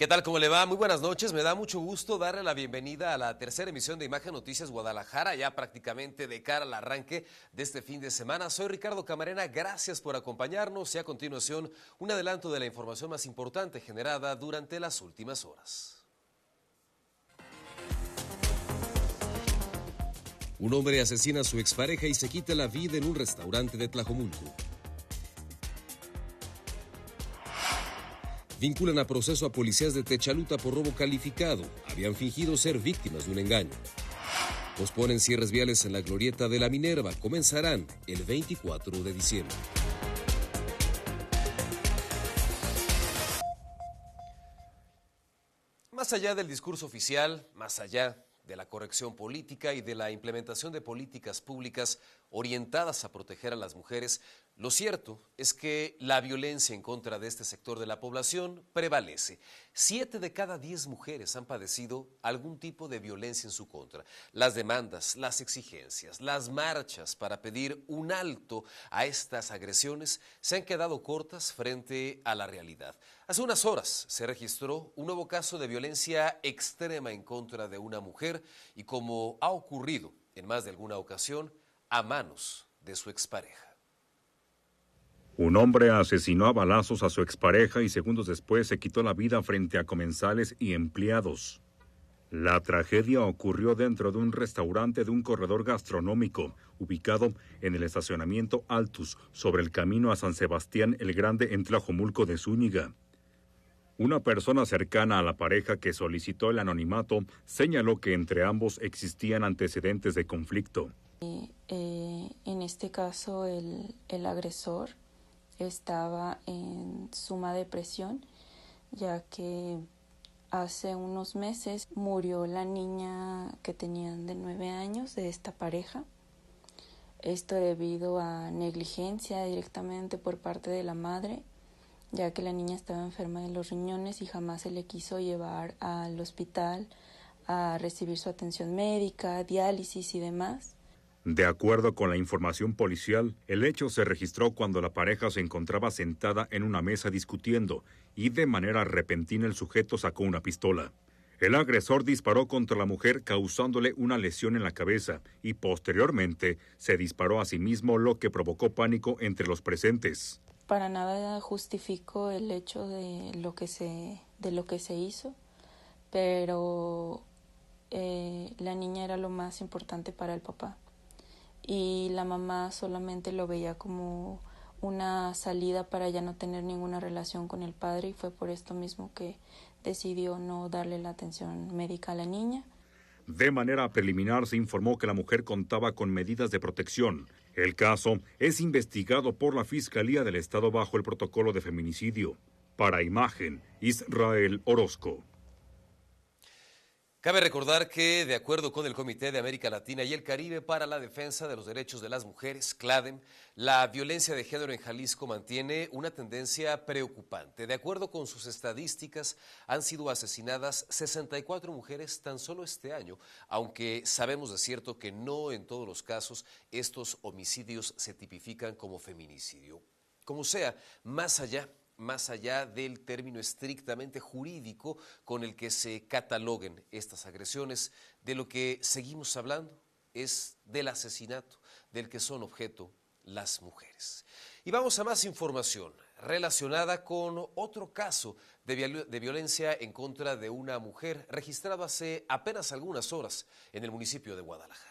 ¿Qué tal? ¿Cómo le va? Muy buenas noches. Me da mucho gusto darle la bienvenida a la tercera emisión de Imagen Noticias Guadalajara, ya prácticamente de cara al arranque de este fin de semana. Soy Ricardo Camarena, gracias por acompañarnos y a continuación un adelanto de la información más importante generada durante las últimas horas. Un hombre asesina a su expareja y se quita la vida en un restaurante de Tlajomulco. Vinculan a proceso a policías de Techaluta por robo calificado. Habían fingido ser víctimas de un engaño. Posponen cierres viales en la glorieta de la Minerva. Comenzarán el 24 de diciembre. Más allá del discurso oficial, más allá de la corrección política y de la implementación de políticas públicas orientadas a proteger a las mujeres, lo cierto es que la violencia en contra de este sector de la población prevalece. 7 de cada 10 mujeres han padecido algún tipo de violencia en su contra. Las demandas, las exigencias, las marchas para pedir un alto a estas agresiones se han quedado cortas frente a la realidad. Hace unas horas se registró un nuevo caso de violencia extrema en contra de una mujer y, como ha ocurrido en más de alguna ocasión, a manos de su expareja. Un hombre asesinó a balazos a su expareja y segundos después se quitó la vida frente a comensales y empleados. La tragedia ocurrió dentro de un restaurante de un corredor gastronómico, ubicado en el estacionamiento Altus, sobre el camino a San Sebastián el Grande en Tlajomulco de Zúñiga. Una persona cercana a la pareja que solicitó el anonimato señaló que entre ambos existían antecedentes de conflicto. En este caso, el agresor estaba en suma depresión, ya que hace unos meses murió la niña que tenían de 9 años de esta pareja. Esto debido a negligencia directamente por parte de la madre, ya que la niña estaba enferma de los riñones y jamás se le quiso llevar al hospital a recibir su atención médica, diálisis y demás. De acuerdo con la información policial, el hecho se registró cuando la pareja se encontraba sentada en una mesa discutiendo y de manera repentina el sujeto sacó una pistola. El agresor disparó contra la mujer causándole una lesión en la cabeza y posteriormente se disparó a sí mismo, lo que provocó pánico entre los presentes. Para nada justifico el hecho de lo que se hizo, pero la niña era lo más importante para el papá. Y la mamá solamente lo veía como una salida para ya no tener ninguna relación con el padre y fue por esto mismo que decidió no darle la atención médica a la niña. De manera preliminar se informó que la mujer contaba con medidas de protección. El caso es investigado por la Fiscalía del Estado bajo el protocolo de feminicidio. Para Imagen, Israel Orozco. Cabe recordar que, de acuerdo con el Comité de América Latina y el Caribe para la Defensa de los Derechos de las Mujeres, CLADEM, la violencia de género en Jalisco mantiene una tendencia preocupante. De acuerdo con sus estadísticas, han sido asesinadas 64 mujeres tan solo este año, aunque sabemos de cierto que no en todos los casos estos homicidios se tipifican como feminicidio. Como sea, más allá del término estrictamente jurídico con el que se cataloguen estas agresiones, de lo que seguimos hablando es del asesinato del que son objeto las mujeres. Y vamos a más información relacionada con otro caso de violencia en contra de una mujer registrado hace apenas algunas horas en el municipio de Guadalajara.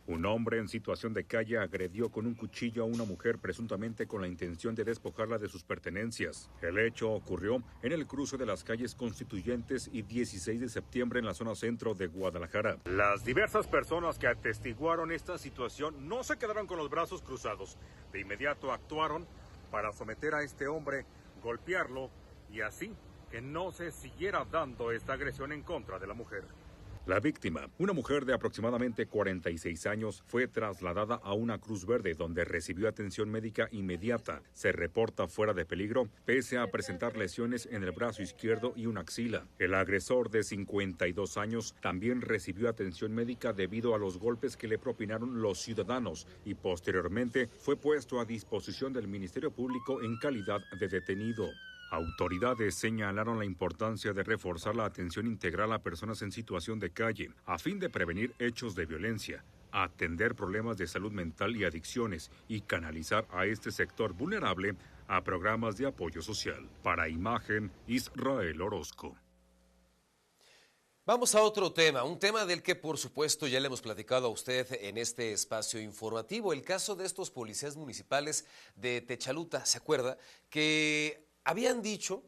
Un hombre en situación de calle agredió con un cuchillo a una mujer presuntamente con la intención de despojarla de sus pertenencias. El hecho ocurrió en el cruce de las calles Constituyentes y 16 de septiembre en la zona centro de Guadalajara. Las diversas personas que atestiguaron esta situación no se quedaron con los brazos cruzados. De inmediato actuaron para someter a este hombre, golpearlo y así que no se siguiera dando esta agresión en contra de la mujer. La víctima, una mujer de aproximadamente 46 años, fue trasladada a una Cruz Verde donde recibió atención médica inmediata. Se reporta fuera de peligro, pese a presentar lesiones en el brazo izquierdo y una axila. El agresor de 52 años también recibió atención médica debido a los golpes que le propinaron los ciudadanos y posteriormente fue puesto a disposición del Ministerio Público en calidad de detenido. Autoridades señalaron la importancia de reforzar la atención integral a personas en situación de calle, a fin de prevenir hechos de violencia, atender problemas de salud mental y adicciones y canalizar a este sector vulnerable a programas de apoyo social. Para Imagen, Israel Orozco. Vamos a otro tema, un tema del que por supuesto ya le hemos platicado a usted en este espacio informativo, el caso de estos policías municipales de Techaluta. ¿Se acuerda? Que habían dicho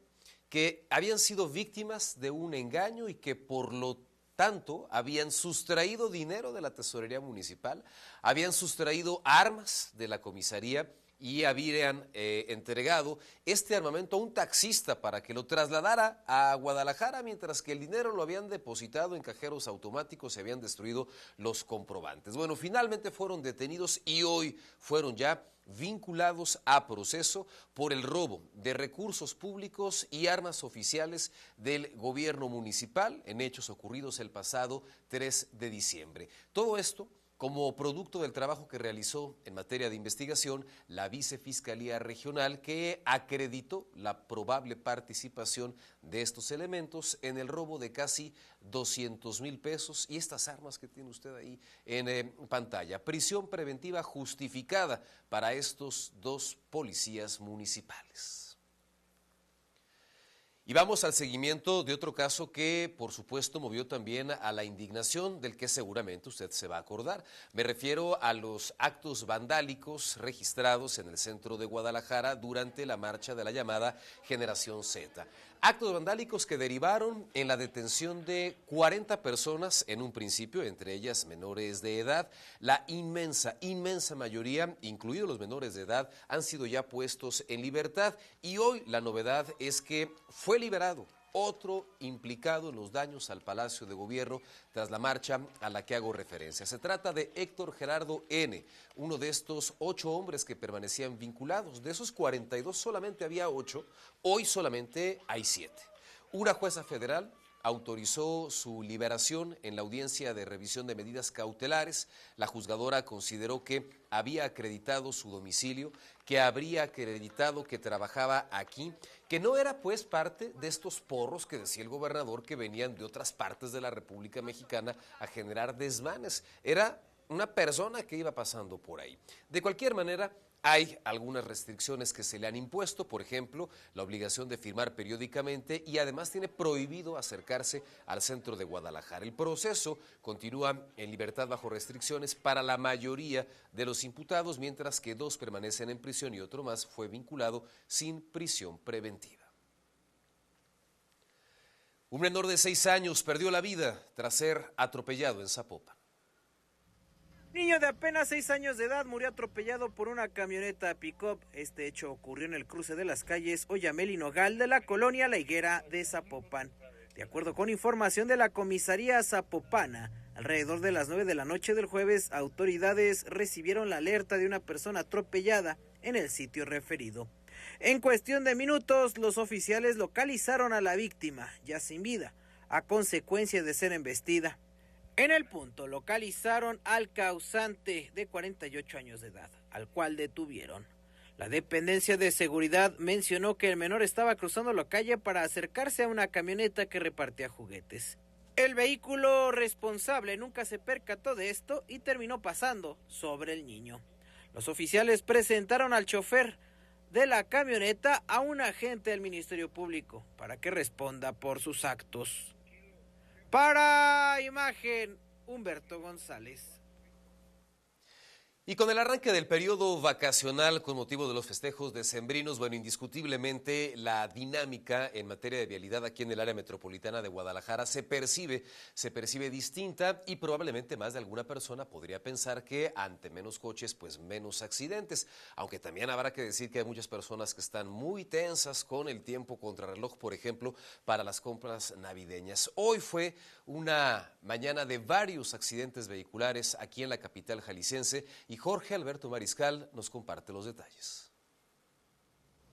que habían sido víctimas de un engaño y que por lo tanto habían sustraído dinero de la tesorería municipal, habían sustraído armas de la comisaría y habían entregado este armamento a un taxista para que lo trasladara a Guadalajara, mientras que el dinero lo habían depositado en cajeros automáticos y habían destruido los comprobantes. Bueno, finalmente fueron detenidos y hoy fueron ya vinculados a proceso por el robo de recursos públicos y armas oficiales del gobierno municipal en hechos ocurridos el pasado 3 de diciembre. Todo esto como producto del trabajo que realizó en materia de investigación la Vicefiscalía Regional, que acreditó la probable participación de estos elementos en el robo de casi 200,000 pesos y estas armas que tiene usted ahí en pantalla. Prisión preventiva justificada para estos dos policías municipales. Y vamos al seguimiento de otro caso que, por supuesto, movió también a la indignación, del que seguramente usted se va a acordar. Me refiero a los actos vandálicos registrados en el centro de Guadalajara durante la marcha de la llamada Generación Z. Actos vandálicos que derivaron en la detención de 40 personas en un principio, entre ellas menores de edad. La inmensa mayoría, incluidos los menores de edad, han sido ya puestos en libertad y hoy la novedad es que fue liberado otro implicado en los daños al Palacio de Gobierno tras la marcha a la que hago referencia. Se trata de Héctor Gerardo N., uno de estos 8 hombres que permanecían vinculados. De esos 42 solamente había 8, hoy solamente hay 7. Una jueza federal autorizó su liberación en la audiencia de revisión de medidas cautelares. La juzgadora consideró que había acreditado su domicilio, que habría acreditado que trabajaba aquí, que no era pues parte de estos porros que decía el gobernador que venían de otras partes de la República Mexicana a generar desmanes. Era una persona que iba pasando por ahí. De cualquier manera, hay algunas restricciones que se le han impuesto, por ejemplo, la obligación de firmar periódicamente y además tiene prohibido acercarse al centro de Guadalajara. El proceso continúa en libertad bajo restricciones para la mayoría de los imputados, mientras que 2 permanecen en prisión y otro más fue vinculado sin prisión preventiva. Un menor de 6 años perdió la vida tras ser atropellado en Zapopan. Niño de apenas 6 años de edad murió atropellado por una camioneta pick-up. Este hecho ocurrió en el cruce de las calles Oyamel y Nogal de la colonia La Higuera de Zapopan. De acuerdo con información de la comisaría zapopana, alrededor de las 9 de la noche del jueves, autoridades recibieron la alerta de una persona atropellada en el sitio referido. En cuestión de minutos, los oficiales localizaron a la víctima, ya sin vida, a consecuencia de ser embestida. En el punto localizaron al causante de 48 años de edad, al cual detuvieron. La dependencia de seguridad mencionó que el menor estaba cruzando la calle para acercarse a una camioneta que repartía juguetes. El vehículo responsable nunca se percató de esto y terminó pasando sobre el niño. Los oficiales presentaron al chofer de la camioneta a un agente del Ministerio Público para que responda por sus actos. Para Imagen, Humberto González. Y con el arranque del periodo vacacional con motivo de los festejos decembrinos, bueno, indiscutiblemente la dinámica en materia de vialidad aquí en el área metropolitana de Guadalajara se percibe distinta y probablemente más de alguna persona podría pensar que ante menos coches, pues menos accidentes, aunque también habrá que decir que hay muchas personas que están muy tensas con el tiempo contrarreloj, por ejemplo, para las compras navideñas. Hoy fue una mañana de varios accidentes vehiculares aquí en la capital jalisciense y Jorge Alberto Mariscal nos comparte los detalles.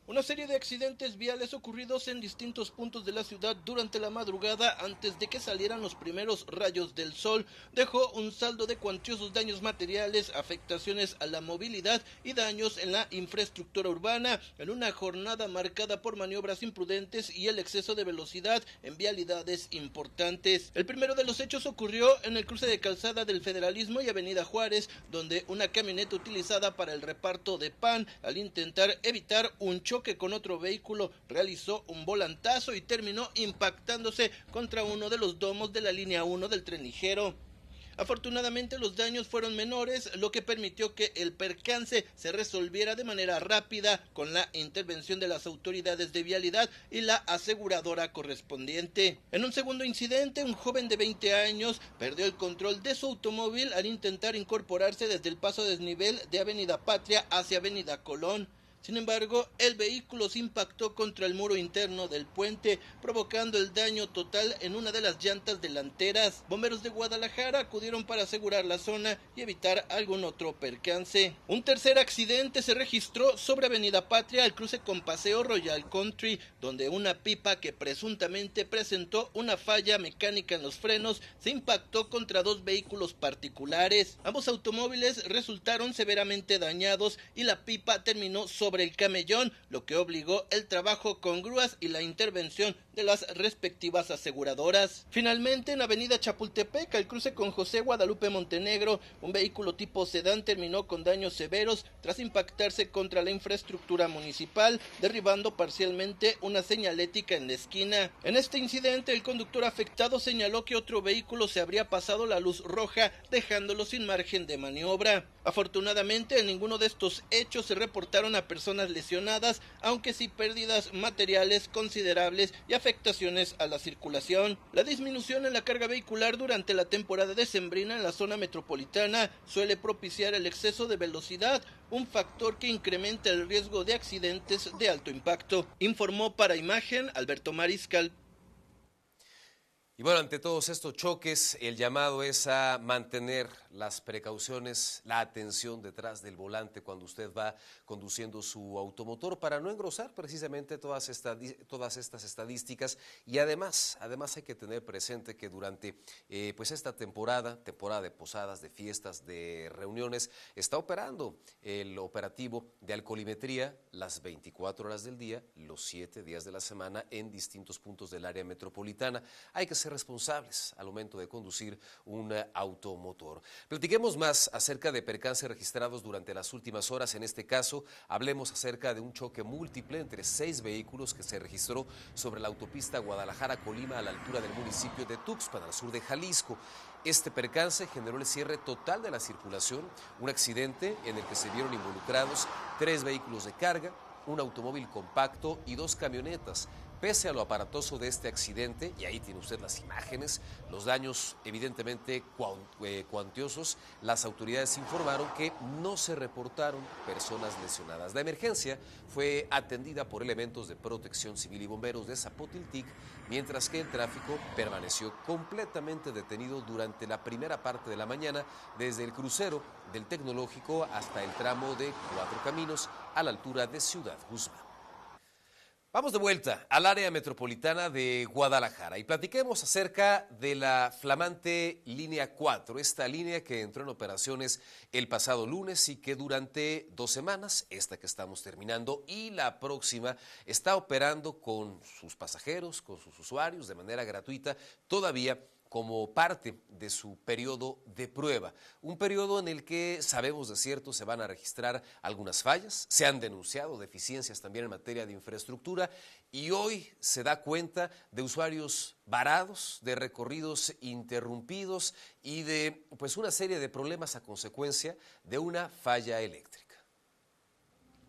Una serie de accidentes viales ocurridos en distintos puntos de la ciudad durante la madrugada antes de que salieran los primeros rayos del sol dejó un saldo de cuantiosos daños materiales, afectaciones a la movilidad y daños en la infraestructura urbana en una jornada marcada por maniobras imprudentes y el exceso de velocidad en vialidades importantes. El primero de los hechos ocurrió en el cruce de Calzada del Federalismo y Avenida Juárez, donde una camioneta utilizada para el reparto de pan, al intentar evitar un choque con otro vehículo, realizó un volantazo y terminó impactándose contra uno de los domos de la línea 1 del tren ligero. Afortunadamente los daños fueron menores, lo que permitió que el percance se resolviera de manera rápida con la intervención de las autoridades de vialidad y la aseguradora correspondiente. En un segundo incidente, un joven de 20 años perdió el control de su automóvil al intentar incorporarse desde el paso a desnivel de Avenida Patria hacia Avenida Colón. Sin embargo, el vehículo se impactó contra el muro interno del puente, provocando el daño total en una de las llantas delanteras. Bomberos de Guadalajara acudieron para asegurar la zona y evitar algún otro percance. Un tercer accidente se registró sobre Avenida Patria al cruce con Paseo Royal Country, donde una pipa que presuntamente presentó una falla mecánica en los frenos se impactó contra dos vehículos particulares. Ambos automóviles resultaron severamente dañados y la pipa terminó sobre el camellón, lo que obligó el trabajo con grúas y la intervención de las respectivas aseguradoras. Finalmente, en Avenida Chapultepec, al cruce con José Guadalupe Montenegro, un vehículo tipo sedán terminó con daños severos tras impactarse contra la infraestructura municipal, derribando parcialmente una señalética en la esquina. En este incidente, el conductor afectado señaló que otro vehículo se habría pasado la luz roja, dejándolo sin margen de maniobra. Afortunadamente, en ninguno de estos hechos se reportaron a personas lesionadas, aunque sí pérdidas materiales considerables y afectaciones a la circulación. La disminución en la carga vehicular durante la temporada decembrina en la zona metropolitana suele propiciar el exceso de velocidad, un factor que incrementa el riesgo de accidentes de alto impacto, informó para Imagen Alberto Mariscal. Y bueno, ante todos estos choques, el llamado es a mantener las precauciones, la atención detrás del volante cuando usted va conduciendo su automotor para no engrosar precisamente todas estas estadísticas. Y además hay que tener presente que durante pues esta temporada de posadas, de fiestas, de reuniones, está operando el operativo de alcoholimetría las 24 horas del día, los 7 días de la semana en distintos puntos del área metropolitana. Hay que ser responsables al momento de conducir un automotor. Platiquemos más acerca de percances registrados durante las últimas horas. En este caso, hablemos acerca de un choque múltiple entre 6 vehículos que se registró sobre la autopista Guadalajara-Colima a la altura del municipio de Tuxpan, al sur de Jalisco. Este percance generó el cierre total de la circulación, un accidente en el que se vieron involucrados 3 vehículos de carga, un automóvil compacto y 2 camionetas. Pese a lo aparatoso de este accidente, y ahí tiene usted las imágenes, los daños evidentemente cuantiosos, las autoridades informaron que no se reportaron personas lesionadas. La emergencia fue atendida por elementos de Protección Civil y bomberos de Zapotiltic, mientras que el tráfico permaneció completamente detenido durante la primera parte de la mañana, desde el crucero del Tecnológico hasta el tramo de 4 Caminos a la altura de Ciudad Guzmán. Vamos de vuelta al área metropolitana de Guadalajara y platiquemos acerca de la flamante línea 4, esta línea que entró en operaciones el pasado lunes y que durante 2 semanas, esta que estamos terminando y la próxima, está operando con sus pasajeros, con sus usuarios de manera gratuita, todavía como parte de su periodo de prueba, un periodo en el que sabemos de cierto se van a registrar algunas fallas, se han denunciado deficiencias también en materia de infraestructura y hoy se da cuenta de usuarios varados, de recorridos interrumpidos y de pues una serie de problemas a consecuencia de una falla eléctrica.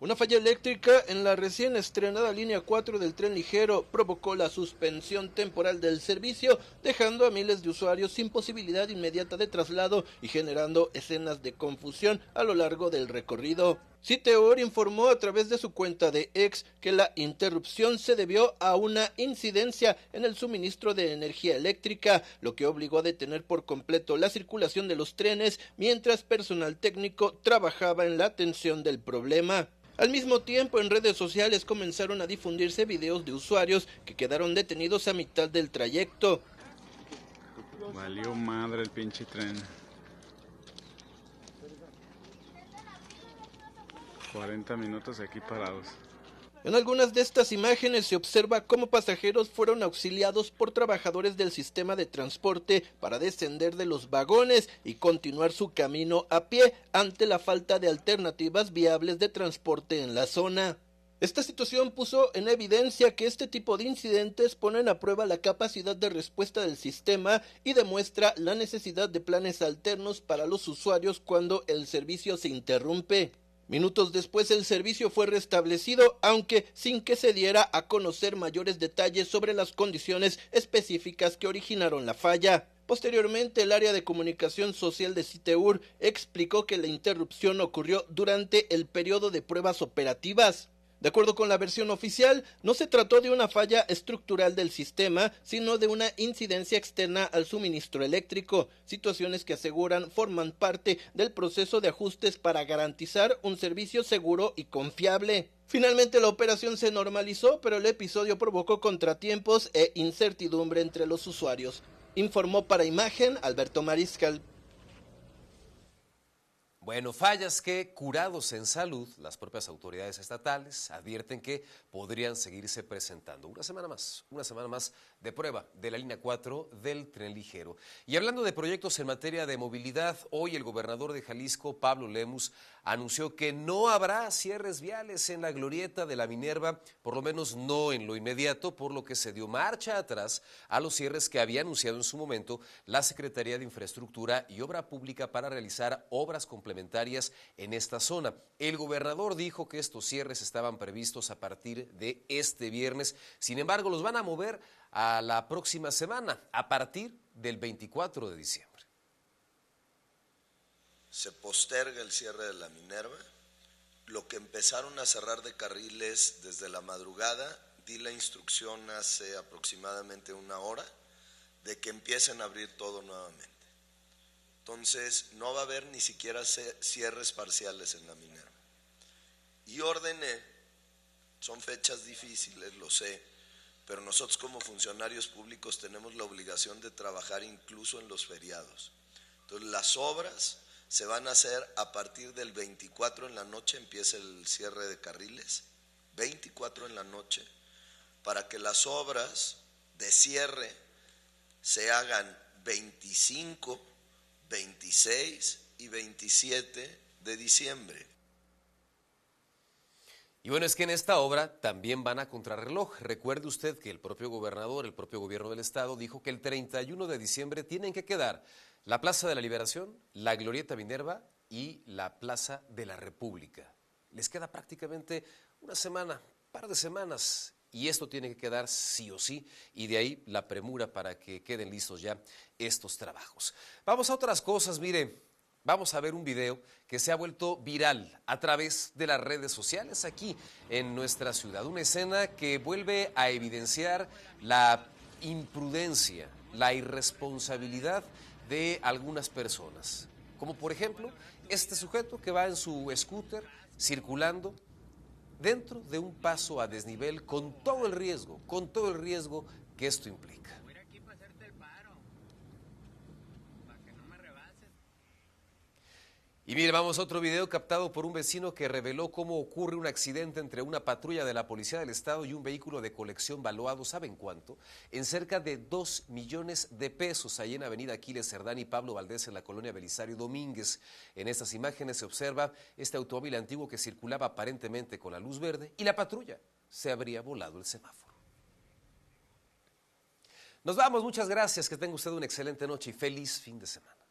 Una falla eléctrica en la recién estrenada línea 4 del tren ligero provocó la suspensión temporal del servicio, dejando a miles de usuarios sin posibilidad inmediata de traslado y generando escenas de confusión a lo largo del recorrido. Citeur informó a través de su cuenta de X que la interrupción se debió a una incidencia en el suministro de energía eléctrica, lo que obligó a detener por completo la circulación de los trenes mientras personal técnico trabajaba en la atención del problema. Al mismo tiempo, en redes sociales comenzaron a difundirse videos de usuarios que quedaron detenidos a mitad del trayecto. Valió madre el pinche tren. 40 minutos aquí parados. En algunas de estas imágenes se observa cómo pasajeros fueron auxiliados por trabajadores del sistema de transporte para descender de los vagones y continuar su camino a pie ante la falta de alternativas viables de transporte en la zona. Esta situación puso en evidencia que este tipo de incidentes ponen a prueba la capacidad de respuesta del sistema y demuestra la necesidad de planes alternos para los usuarios cuando el servicio se interrumpe. Minutos después el servicio fue restablecido, aunque sin que se diera a conocer mayores detalles sobre las condiciones específicas que originaron la falla. Posteriormente, el área de comunicación social de Citeur explicó que la interrupción ocurrió durante el periodo de pruebas operativas. De acuerdo con la versión oficial, no se trató de una falla estructural del sistema, sino de una incidencia externa al suministro eléctrico, situaciones que aseguran forman parte del proceso de ajustes para garantizar un servicio seguro y confiable. Finalmente la operación se normalizó, pero el episodio provocó contratiempos e incertidumbre entre los usuarios. Informó para Imagen Alberto Mariscal. Bueno, fallas que, curados en salud, las propias autoridades estatales advierten que podrían seguirse presentando. Una semana más de prueba de la línea 4 del tren ligero. Y hablando de proyectos en materia de movilidad, hoy el gobernador de Jalisco, Pablo Lemus, anunció que no habrá cierres viales en la glorieta de la Minerva, por lo menos no en lo inmediato, por lo que se dio marcha atrás a los cierres que había anunciado en su momento la Secretaría de Infraestructura y Obra Pública para realizar obras complementarias en esta zona. El gobernador dijo que estos cierres estaban previstos a partir de este viernes, sin embargo los van a mover a la próxima semana, a partir del 24 de diciembre. Se posterga el cierre de la Minerva. Lo que empezaron a cerrar de carriles desde la madrugada, di la instrucción hace aproximadamente una hora de que empiecen a abrir todo nuevamente. Entonces no va a haber ni siquiera cierres parciales en la Minerva. Y ordené, son fechas difíciles, lo sé, pero nosotros como funcionarios públicos tenemos la obligación de trabajar incluso en los feriados. Entonces las obras se van a hacer a partir del 24 en la noche, empieza el cierre de carriles, 24 en la noche, para que las obras de cierre se hagan 25, 26 y 27 de diciembre. Y bueno, es que en esta obra también van a contrarreloj. Recuerde usted que el propio gobernador, el propio gobierno del estado, dijo que el 31 de diciembre tienen que quedar la Plaza de la Liberación, la Glorieta Minerva y la Plaza de la República. Les queda prácticamente una semana, par de semanas, y esto tiene que quedar sí o sí, y de ahí la premura para que queden listos ya estos trabajos. Vamos a otras cosas, mire, vamos a ver un video que se ha vuelto viral a través de las redes sociales aquí en nuestra ciudad. Una escena que vuelve a evidenciar la imprudencia, la irresponsabilidad de algunas personas, como por ejemplo este sujeto que va en su scooter circulando dentro de un paso a desnivel con todo el riesgo que esto implica. Y mire, vamos a otro video captado por un vecino que reveló cómo ocurre un accidente entre una patrulla de la Policía del Estado y un vehículo de colección valuado, ¿saben cuánto? En cerca de 2 millones de pesos, ahí en Avenida Aquiles Cerdán y Pablo Valdés, en la colonia Belisario Domínguez. En estas imágenes se observa este automóvil antiguo que circulaba aparentemente con la luz verde y la patrulla se habría volado el semáforo. Nos vamos, muchas gracias, que tenga usted una excelente noche y feliz fin de semana.